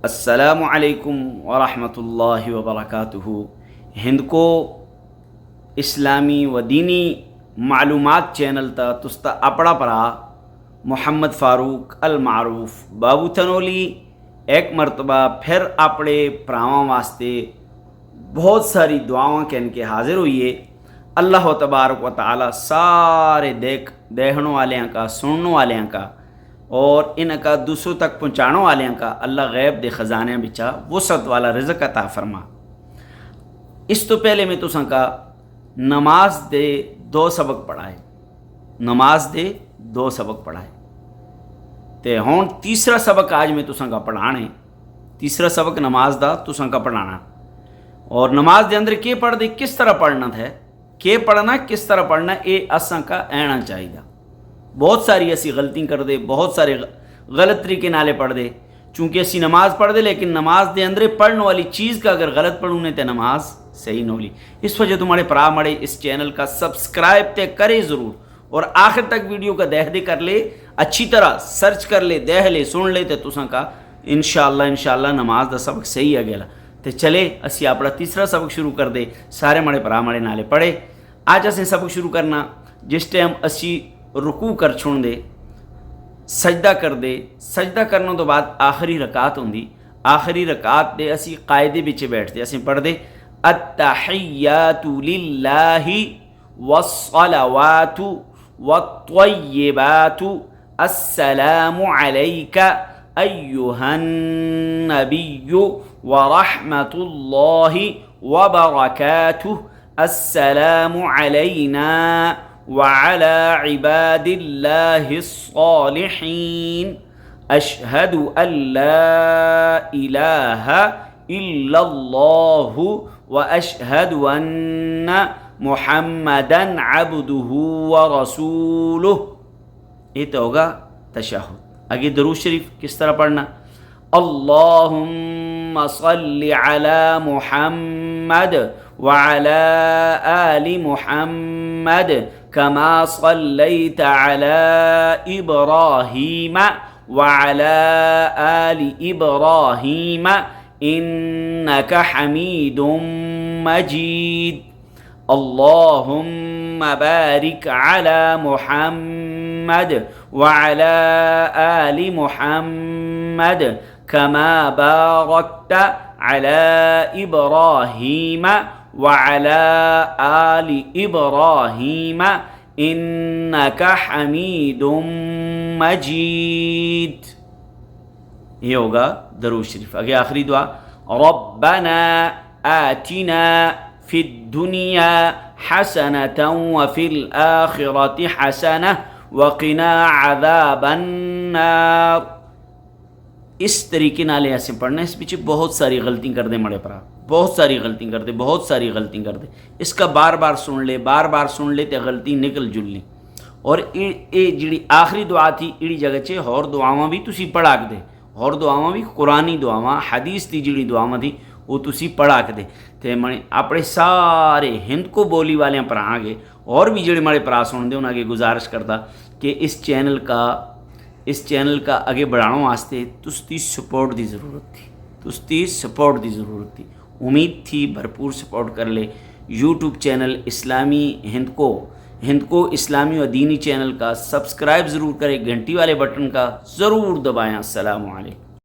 السلام علیکم ورحمۃ اللہ وبرکاتہ. ہند کو اسلامی و دینی معلومات چینل تا تستا اپڑا پرا محمد فاروق المعروف بابو تنولی ایک مرتبہ پھر اپنے پراواں واسطے بہت ساری دعاؤں کے ان کے حاضر ہوئیے. اللہ تبارک و تعالی سارے دیکھنے والوں کا، سننے والوں کا اور ان کا دوسروں تک پہنچانے والوں کا اللہ غیب دے خزانے بچا وسعت والا رزق عطا فرما. اس تو پہلے میں تساں کا نماز دے دو سبق پڑھائے، تے ہون تیسرا سبق آج میں تساں کا پڑھانے. تیسرا سبق نماز دا تساں کا پڑھانا، اور نماز دے اندر کے پڑھ دے کس طرح پڑھنا تھا، کے پڑھنا کس طرح پڑھنا، اے اساں کا اینا چاہیے. بہت ساری اسی غلطی کر دے، بہت سارے غلط طریقے نالے پڑھ دے. چونکہ اسی نماز پڑھ دے لیکن نماز دے اندر پڑھنے والی چیز کا اگر غلط پڑھوں تے نماز صحیح نہ ہولی. اس وجہ تمہارے پرا مڑے اس چینل کا سبسکرائب تے کرے ضرور، اور آخر تک ویڈیو کا دے کر لے، اچھی طرح سرچ کر لے، دیکھ لے، سن لے تے تساں کا انشاءاللہ نماز دا سبق صحیح ہے گیا. تے چلے اسی اپنا تیسرا سبق شروع کر دے. سارے مڑے پرا مڑے نالے پڑھے. آج اسیں سبق شروع کرنا جس ٹائم اسی رکوع کر چھوڑ دے، سجدہ کر دے. سجدہ کرنے تو بعد آخری رکعت ہوندی. آخری رکعت دے اسی قاعدے بچے بیٹھ دے. اسیں پڑھ دے التحیات للہ والصلوات والطیبات السلام علیک ایہا النبی ورحمۃ اللہ وبرکاتہ السلام علینا وعلى عباد الله الصالحين أشهد أن لا إله إلا الله وأشهد أن محمدا عبده ورسوله. یہ تو ہوگا تشہد. آگے درود شریف کس طرح پڑھنا؟ اللہم صل علی محمد وعلى آل محمد كما صليت على إبراهيم وعلى آل إبراهيم إنك حميد مجيد. اللهم بارك على محمد وعلى آل محمد كما باركت على إبراهيم وعلى آل إبراهيم إنك حميد مجيد. یہ ہوگا درود شریف. آگے آخری دعا ربنا آتنا في الدنيا حسنة وفي الآخرة حسنة وقنا عذاب النار. اس طریقے نالے ایسے پڑھنا. اس پیچھے بہت ساری غلطی کر دے مڑے پرا، بہت ساری غلطی کر دے. اس کا بار بار سن لے تے غلطی نکل جل لی. اور اے جڑی آخری دعا تھی ایڑی جگہ چے اور دعاواں بھی تسی پڑھا کے دے، اور دعاواں بھی قرآنی دعاواں حدیث دی جڑی دعاواں تھی وہ تسی پڑھا کے دے. تے میں اپنے سارے ہند کو بولی والے پر آگے اور بھی جڑے مڑے پرا سن دے انہاں کے گزارش کرتا کہ اس چینل کا اگے بڑھانے واسطے تستی سپورٹ دی ضرورت تھی. امید تھی بھرپور سپورٹ کر لے. یوٹیوب چینل اسلامی ہند کو اسلامی و دینی چینل کا سبسکرائب ضرور کرے، گھنٹی والے بٹن کا ضرور دبائیں. السلام علیکم.